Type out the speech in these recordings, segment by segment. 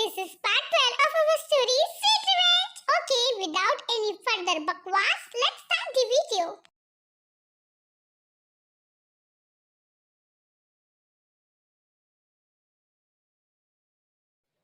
this is part 12 of our story Sweet Revenge. Okay, without any further bakwas, let's start the video.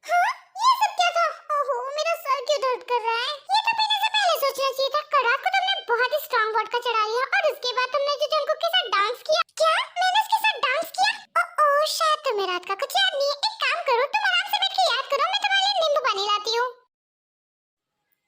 हाँ, ये सब क्या था? ओहो, मेरा सर क्यों दर्द कर रहा है? ये तो पीने से पहले सोचना चाहिए था। कड़ाक को तुमने बहुत ही स्ट्रॉन्ग वोडका चढ़ा लिया और उसके बाद तुमने जो जंगकुक के साथ डांस किया। क्या? मैंने उसके साथ डांस किया? ओह, शायद तुम्हें रात का कुछ याद नहीं है। एक काम करो, तुम आराम से बैठ के याद करो, मैं तुम्हारे लिए नींबू पानी लाती हूँ।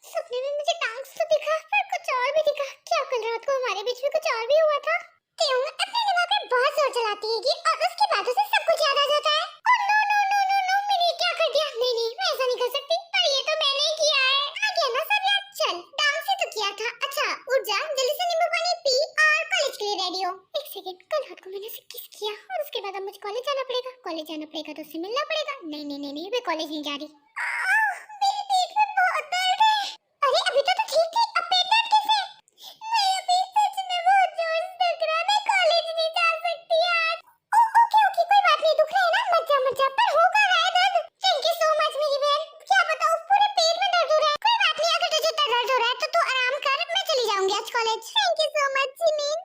सपने में मुझे डांस तो दिखा, पर कुछ और भी दिखा। क्या कल रात को हमारे बीच में कुछ और भी हुआ था? क्यों? अपने दिमाग में बहुत जोर चलाती है और उसके बाद उसे सब कुछ याद आ जाता है। Oh no no no no no, मैंने क्या कर दिया? नहीं नहीं, मैं ऐसा नहीं कर सकती। पर ये तो मैंने ही किया है। आ गया ना सब याद? चल, डांस ही तो किया था। अच्छा, उठ जा, जल्दी से नींबू पानी पी और कॉलेज के लिए रेडी हो। एक सेकंड, कल रात को मैंने उसे किस किया और उसके बाद अब मुझे कॉलेज जाना पड़ेगा। कॉलेज जाना पड़ेगा तो उससे मिलना पड़ेगा। नहीं नहीं नहीं नहीं, मैं कॉलेज नहीं जा रही। मेरे पेट में बहुत दर्द है। अरे अभी तो ठीक थी, अब पेट दर्द कैसे? मैं अभी सच में बहुत जोर से दुख रहा है, मैं कॉलेज नहीं जा सकती आज। ओके ओके, कोई बात नहीं, दुख रहा है ना, मत जा, पर हो कहाँ रहा है दर्द? थैंक यू सो मच मेरी बहन। क्या बताऊं, पूरे पेट में दर्द हो रहा है। कोई बात नहीं, अगर तुझे इतना दर्द हो रहा है तो तू आराम कर, मैं चली जाऊंगी आज college. Thank you so much Jimin.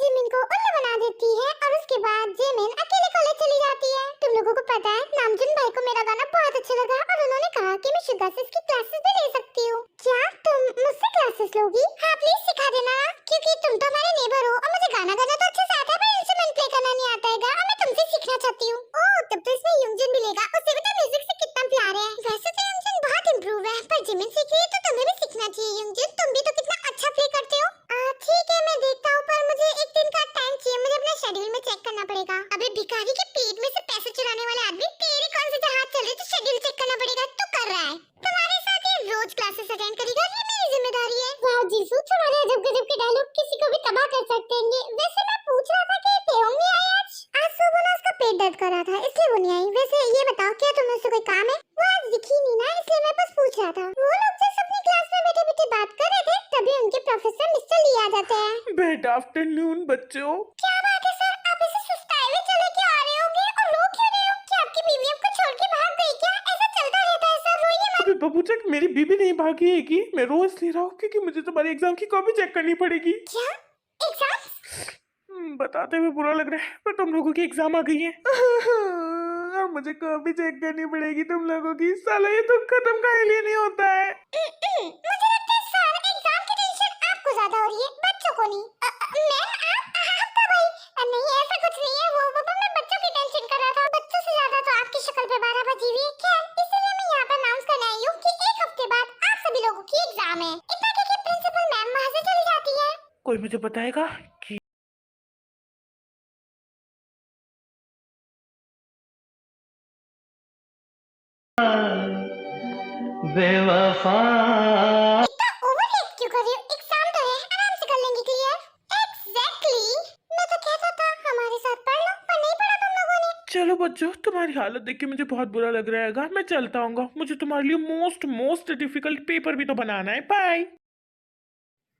Jimin को उल्लू बना देती है और उसके बाद जिमिन अकेले कॉलेज चली जाती है। तुम लोगों को पता है, नामजुन भाई को मेरा गाना बहुत अच्छा लगा और उन्होंने कहा कि मैं शुगा से इसकी क्लासेस भी ले सकती हूँ। क्या तुम मुझसे क्लासेस लोगी? हाँ प्लीज सिखा देना, क्योंकि तुम तो हमारे नेबर हो और मुझे गाना गाना तो अच्छे से आता है, पर इंस्ट्रूमेंट प्ले करना नहीं आता है। और मैं तुमसे सीखना चाहती हूँ। ओह, तब तो इसमें युंगजुन भी लेगा, उसे भी तो म्यूजिक से कितना प्यार है। वैसे तो युंगजुन बहुत इम्प्रूव है, पर जिमिन सीख रही है तो तुम्हें भी सीखना चाहिए। युंगजुन, तुम भी तो कितना अच्छा प्ले करते हो। ठीक है, मैं देखता हूँ, पर मुझे एक दिन का टाइम चाहिए। मुझे अपना शेड्यूल में चेक करना पड़ेगा। अबे भिखारी के पेट में से पैसे चुराने वाले आदमी, तेरे कौन से हाथ चल रहे, तो शेड्यूल चेक करना पड़ेगा। तू कर रहा है, तुम्हारे साथ ये रोज क्लासेस अटेंड करेगा, ये मेरी जिम्मेदारी है। वाह जीसू, तुम्हारे अजब गजब के डायलॉग किसी को भी तबाह कर सकते हैं। वैसे मैं पूछ रहा था कि पेयोंग नहीं आई आज? आज सुबह ना उसका पेट दर्द कर रहा था, इसलिए वो नहीं आई। वैसे ये बताओ, क्या तुम्हें उससे कोई काम है? वो आज दिखी नहीं ना, इसलिए मैं बस पूछ रहा था। वो लोग जब अपनी क्लास में बैठे बैठे बात कर रहे थे, तभी उनके प्रोफेसर मिस्टर ली आ जाते हैं। गुड आफ्टरनून बच्चों। क्या बात है सर, आप इसे सुस्ताए हुए चले क्यों आ रहे होगे और रो क्यों रहे हो? क्या आपकी बीवी आपको छोड़ के भाग गई क्या? ऐसा चलता रहता है सर, रोइए मत। अबे बबूचक, मेरी बीबी नहीं भागी है कि मैं रोज ले रहा हूँ, क्योंकि मुझे तुम्हारी एग्जाम की कॉपी चेक करनी पड़ेगी। क्या एग्जाम? बताते हुए बुरा लग रहा है, पर तुम लोगों की एग्जाम आ गई है और मुझे कॉपी चेक करनी पड़ेगी तुम लोगों की। साला ये तो खत्म काहे लिए नहीं होता है। मुझे लगता है सर, एग्जाम की टेंशन आपको ज्यादा हो रही है, बच्चों को नहीं। मैम आपका भाई? नहीं, ऐसा कुछ नहीं है। वो मैं बच्चों की टेंशन कर रहा था। बच्चों से ज्यादा तो आपकी शक्ल पे 12 बजी हुई है। क्या, इसलिए मैं यहाँ पर अनाउंस करने आई हूँ कि एक हफ्ते बाद आप सभी लोगों की एग्जाम है। इतना कि प्रिंसिपल मैम वहाँ से चली जाती है। कोई मुझे बताएगा कि बेवफा इतना ओवररिएक्ट क्यों कर रही हो? एग्जाम तो है, आराम से कर लेंगे क्लियर। एग्जैक्टली, मैं तो कहता था हमारे साथ पढ़ लो, पर नहीं पढ़ा तुम लोगों ने। चलो बच्चों, तुम्हारी हालत देख के मुझे बहुत बुरा लग रहा है। मैं चलता हूँ, मुझे तुम्हारे लिए मोस्ट मोस्ट डिफिकल्ट पेपर भी तो बनाना है। बाय।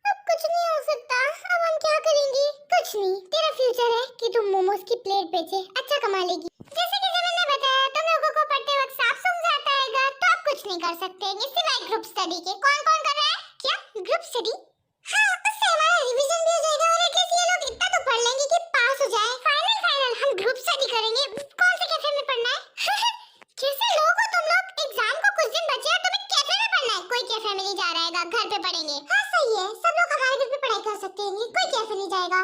अब कुछ नहीं हो सकता, अब हम क्या करेंगे? कुछ नहीं, तेरा फ्यूचर है कि तुम मोमोज की प्लेट बेचे, अच्छा कमा लेगी। जैसे कि मैंने बताया, तुम लोगों को पढ़ते वक्त सांप सूंघ जाता है, तो आप कुछ नहीं कर सकते सिवाय ग्रुप स्टडी के। कौन कौन कर रहा है? क्या ग्रुप स्टडी? हाँ, उससे हमारा रिवीजन भी हो जाएगा और एटलीस्ट ये लोग इतना तो पढ़ लेंगे कि पास हो जाए। फाइनल हम ग्रुप स्टडी करेंगे। कौन से कैफे में पढ़ना है? कैसे लोग हो तुम लोग? एग्जाम को कुछ दिन बचे हैं, तुम्हें कैफे में पढ़ना है? कोई कैफे में नहीं जा रहा है, घर पे पढ़ेंगे। हाँ सही है, सब लोग हमारे घर पे पढ़ाई कर सकते हैं, कोई कैफे नहीं जाएगा।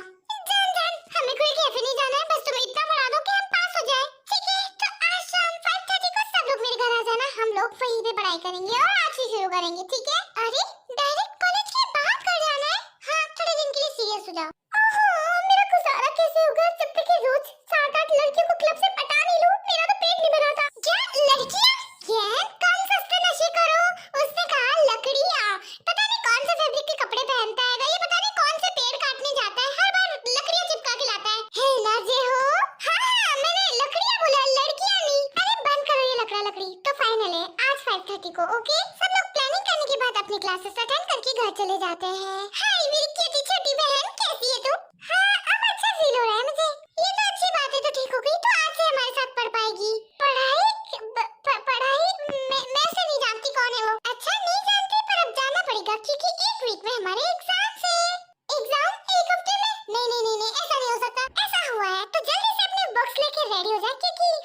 जान हमें कोई कैफे नहीं जाना है, बस तुम इतना पढ़ा दो कि हम पास हो जाए। ठीक है, तो आज शाम 5:30 को सब लोग मेरे घर आ जाना, हम लोग वहीं पे पढ़ाई करेंगे और आज से शुरू करेंगे। ठीक है? अरे डायरेक्ट कॉलेज के बाद कर जाना है? हाँ, थोड़े दिन के लिए सीरियस हो जाओ। ओहो, मेरा गुजारा कैसे होगा जब तक कि रोज 7-8 लड़कियों को क्लब से पटा नहीं लूं? मेरा तो पेट नहीं भरा था। क्या लड़कियां? ये कौन सस्ते नशे करो? उसने कहा लकड़ियां। पता नहीं कौन से फैब्रिक के कपड़े पहनता है, ये पता नहीं कौन से पेड़ काटने जाता है, हर बार लकड़ियां चिपका के लाता है। हे लाजे हो? हाँ, मैंने लकड़ियां बोला, लड़कियां नहीं। अरे बंद करो ये लकड़ी। तो फाइनल है आज 5:30 को। ओके, सब लोग प्लानिंग करने के बाद अपनी क्लासेस अटेंड करके घर चले जाते हैं। हाय मेरी क्यूटी छोटी बहन, कैसी है तू? हाँ, अब अच्छा फील हो रहा है मुझे। ये तो अच्छी बात है, तो ठीक हो गई, तो आज से हमारे साथ पढ़ पाएगी। पढ़ाई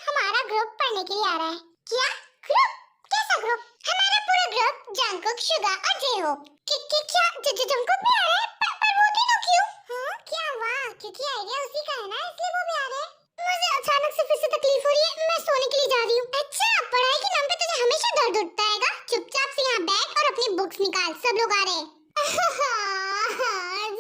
हमारा ग्रुप पढ़ने के लिए आ रहा है। क्या ग्रुप? कैसा ग्रुप? हमारा पूरा ग्रुप जंगकुक, सुगा और जेहोप। क्या जंगकुक भी आ रहा है? पर वो तीनों क्यों? हाँ क्या हुआ? क्योंकि आइडिया उसी का है ना, इसलिए वो भी आ रहे हैं। मुझे अचानक से फिर से तकलीफ हो रही है, मैं सोने के लिए जा रही हूँ। अच्छा, पढ़ाई के नाम पे तुझे हमेशा दर्द उठता है? चुपचाप से यहाँ बैठ और अपनी बुक्स निकाल, सब लोग आ रहे हैं।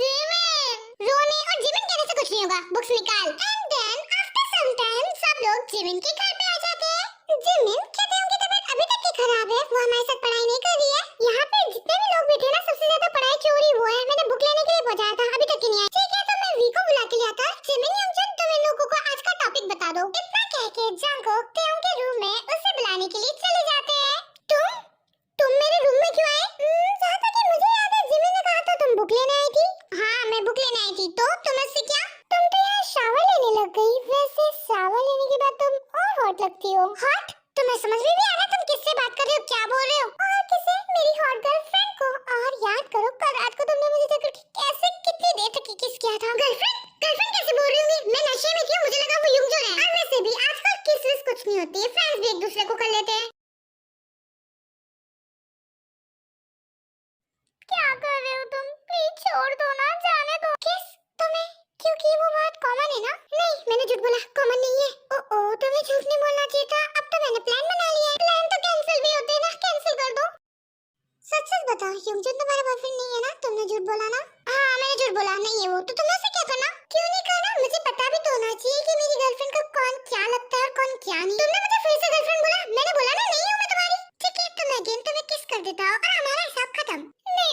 जिमिन, रोने और जिमिन कहने से कुछ नहीं होगा, बुक्स निकाल। And then after some time सब लोग जिमिन के घर पे आ जाते हैं। जिमिन, क्या तेरी की तबीयत अभी तक की खराब है? वो हमारे साथ पढ़ाई नहीं कर रही है। यहाँ पे जितने भी लोग बैठे ना, सबसे ज्यादा पढ़ाई चोरी वो है। मैंने बुक लेने के लिए पहुंचाया था, अभी तक नहीं आई। ठीक है, तो मैं वी को बुला के लिया था। जिमिन, यंगजन, तुम इन लोगों को आज का टॉपिक बता दो। इतना कह के जंगकुक तेयोंग के रूम में उसे बुलाने के लिए चले जाते हैं। तुम मेरे रूम में क्यों आए? जहाँ तक कि मुझे याद है, जिमिन ने कहा था तुम बुक लेने आई थी। हाँ, मैं बुक लेने आई थी। तो तुम इससे क्या? तुम तो यहाँ शावर लेने लग गई। वैसे शावर लेने के बाद तुम और हॉट लगती हो। हॉट? तुम्हें समझ में भी आ रहा तुम किससे बात कर रहे हो, क्या बोल रहे हो? और किसे? मेरी हॉट गर्लफ्रेंड को। और याद करो, कल रात को तुमने मुझे देखकर कैसे कितनी देर तक किस किया था। गर्लफ्रेंड कैसे बोल रही होंगी? मैं नशे में थी, मुझे लगा वो यंगजन है। और वैसे भी आजकल किस कुछ नहीं होती है, फ्रेंड्स भी एक दूसरे को कर लेते हैं। क्या कर रहे हो तुम? प्लीज छोड़ दो ना, जाने दो। किस? तुम्हें? क्योंकि वो बात कॉमन है ना? नहीं, मैंने झूठ बोला, कॉमन नहीं है। ओह, तुम्हें झूठ नहीं बोलना चाहिए था। अब तो मैंने प्लान बना लिया है। प्लान तो कैंसिल भी होते हैं ना, कैंसिल कर दो। सच बताओ, यंगजन तुम्हारा बॉयफ्रेंड नहीं है ना? तुमने झूठ बोला ना? हाँ, मैंने झूठ बोला, नहीं है वो। तो तुमने उसे क्या करना? क्यों नहीं करना? मुझे पता भी तो होना चाहिए कि मेरी गर्लफ्रेंड को कौन क्या लगता है और कौन क्या नहीं। तुमने मुझे फिर से गर्लफ्रेंड बोला। मैंने बोला ना, नहीं हूँ मैं तुम्हारी। ठीक है, तो मैं अगेन तुम्हें किस कर देता हूँ और हमारा हिसाब खत्म। नहीं,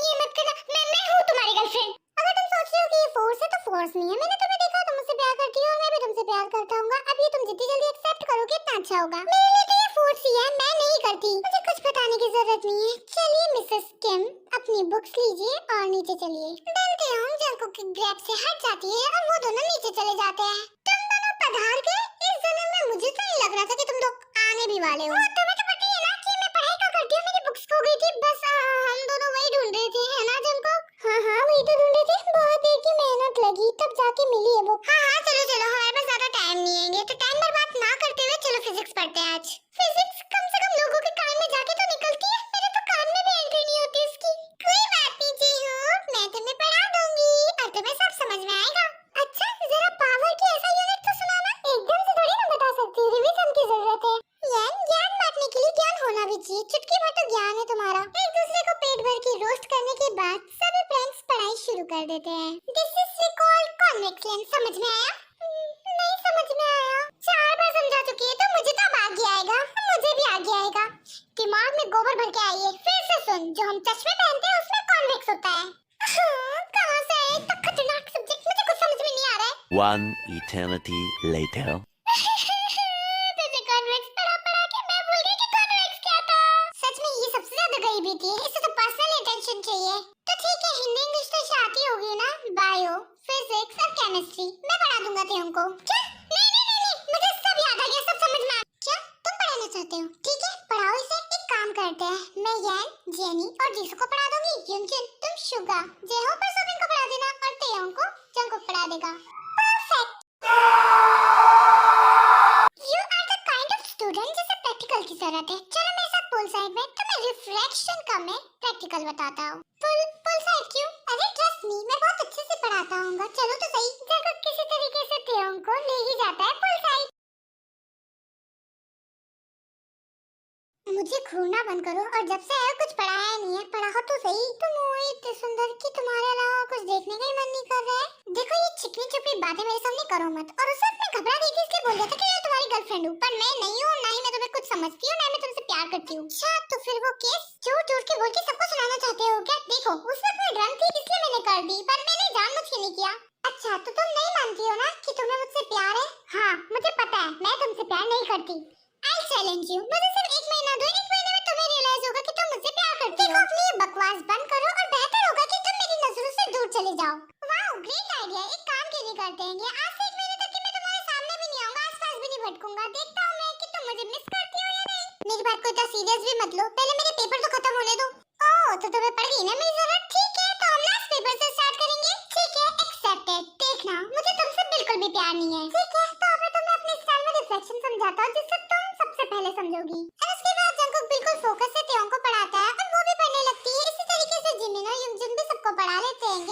ये मत करना। मैं हूँ तुम्हारी गर्लफ्रेंड। अगर तुम सोच रहे हो कि ये फोर्स है, तो फोर्स नहीं है। मैंने तुम्हें देखा, तुम मुझसे प्यार करती हो और मैं भी तुमसे प्यार करता हूँ। अब ये तुम जितनी जल्दी एक्सेप्ट करोगे इतना अच्छा होगा। मेरे लिए तो ये फोर्स ही है, मैं नहीं करती। मुझे कुछ बताने की जरूरत नहीं है। चलिए मिसेस किम, अपनी बुक्स लीजिए और नीचे चलिए। डरते हम जंगकुक के ग्रैब से हट जाती है और वो दोनों नीचे चले जाते हैं। तुम दोनों पधार गए। इस जन्म में मुझे तो नहीं लग रहा था कि तुम लोग आने भी वाले हो। तुम्हें तो पता ही है ना कि मैं पढ़ाई क्या करती हूँ। मेरी बुक्स खो गई थी, बस हम दोनों वही ढूंढ रहे थे, है ना जंगकुक? हाँ, वही तो ढूंढ रहे थे। बहुत देर की मेहनत लगी, तब जाके मिली है बुक। हाँ, चलो, हमारे पास ज्यादा टाइम नहीं है, तो टाइम बर्बाद ना करते हुए चलो फिजिक्स पढ़ते हैं आज। फिजिक्स कम से कम लोगों के कान में जाके तो निकलती है। मेरे तो कान में भी एंट्री नहीं होती इसकी। कोई बात नहीं जेहोप, मैं तुम्हें पढ़ा दूंगी और तुम्हें सब समझ में आएगा। अच्छा, जरा पावर की ऐसा यूनिट तो सुनाना। एकदम से थोड़ी ना बता सकती, रिवीजन की जरूरत है। ज्ञान बांटने के लिए ज्ञान होना भी चाहिए। चुटकी भर तो ज्ञान है तुम्हारा। एक दूसरे को पेट भर के रोस्ट करने के बाद सभी फ्रेंड्स पढ़ाई शुरू कर देते हैं। This is called convex lens. समझ में आया? नहीं समझ में आया। 4 बार समझा चुकी है, तो मुझे तो अब आगे आएगा। मुझे भी आगे आएगा। दिमाग में गोबर भर के आई है। फिर से सुन, जो हम चश्मे पहनते हैं उसमें कॉन्वेक्स होता है। कहाँ से है इतना खतरनाक सब्जेक्ट? मुझे कुछ समझ में नहीं आ रहा है। One eternity later. तुझे कॉन्वेक्स पढ़ा के मैं भूल गई कि कॉन्वेक्स क्या था। सच में ये सबसे ज्यादा गरीबी थी। इसे तो पर्सनल अटेंशन चाहिए। तो ठीक है, हिंदी इंग्लिश तो आती होगी ना? बायो, फिजिक्स और केमिस्ट्री मैं पढ़ा दूंगा तेरे को। क्या? नहीं, मुझे सब याद आ गया, सब समझ में आ गया। क्या तुम पढ़ाना चाहते हो? ठीक है, पढ़ाओ इसे। एक काम करते हैं, मैं यान, जेनी और जीसू को पढ़ा दूंगी। यंगजन, तुम शुगा, जेहोप और सोबिन को पढ़ा देना और तेयोंग को जंगकुक पढ़ा देगा। Perfect. You are the kind of student जिसे प्रैक्टिकल की जरूरत है। चलो मेरे साथ पूल साइड में, तुम्हें रिफ्लेक्शन का मैं प्रैक्टिकल बताता हूँ। पूल साइड क्यों? अरे ट्रस्ट मी, मैं बहुत अच्छे से पढ़ाता हूँ। चलो तो सही। जंगकुक किसी तरीके से तेयोंग को ले ही जाता है पूल साइड। मुझे घूरना बंद करो और जब से आए कुछ पढ़ाया नहीं है। पढ़ाओ तो सही। तुम वो इतने सुंदर कि तुम्हारे अलावा कुछ देखने का ही मन नहीं कर रहा है। देखो, ये चिकनी चुपड़ी बातें मेरे सामने करो मत। और उस वक्त मैं घबरा गई थी, इसलिए बोल दिया था कि मैं तुम्हारी गर्लफ्रेंड हूँ। पर मैं नहीं हूँ, ना ही मैं तुम्हें कुछ समझती हूँ, ना मैं तुमसे प्यार करती हूँ। अच्छा, तो फिर वो केस झूठ के बोल के सबको सुनाना चाहते हो क्या? देखो, उस वक्त मैं ड्रंक थी, इसलिए मैंने कर दी, पर मैंने जानबूझ के नहीं किया। अच्छा, तो तुम नहीं मानती हो ना कि तुम्हें मुझसे प्यार है? हाँ, मुझे पता है, मैं तुमसे प्यार नहीं करती। I challenge you. मुझे सिर्फ 1 महीना दो। 1 महीने में तुम्हें रियलाइज होगा कि तुम मुझसे प्यार करती हो। अपनी ये बकवास बंद करो और बेहतर होगा कि तुम मेरी नजरों से दूर चले जाओ। Wow, great idea. एक काम क्यों नहीं करते हैं? आज से 1 महीने तक कि मैं तुम्हारे सामने भी नहीं आऊंगा, आसपास भी नहीं भटकूंगा। देखता हूँ मैं कि तुम मुझे मिस करती हो या नहीं। मेरी बात को इतना सीरियस भी मत लो, पहले मेरे पेपर तो खत्म होने दो। ओह, तो तुम्हें पड़ गई ना मेरी जरूरत? ठीक है, तो हम लास्ट पेपर से स्टार्ट करेंगे। ठीक है, एक्सेप्टेड। देखना, मुझे तुमसे बिल्कुल भी प्यार नहीं है। ठीक है, तो अभी तुम्हें अपने स्टाइल में रिफ्लेक्शन समझाता हूँ जिससे तुम सबसे पहले समझोगी। और उसके बाद जंगकुक बिल्कुल फोकस से त्योंग को पढ़ाता है और वो भी पढ़ने लगती है। इसी तरीके से जिमिन और यूनजुन भी सबको पढ़ा लेते हैं।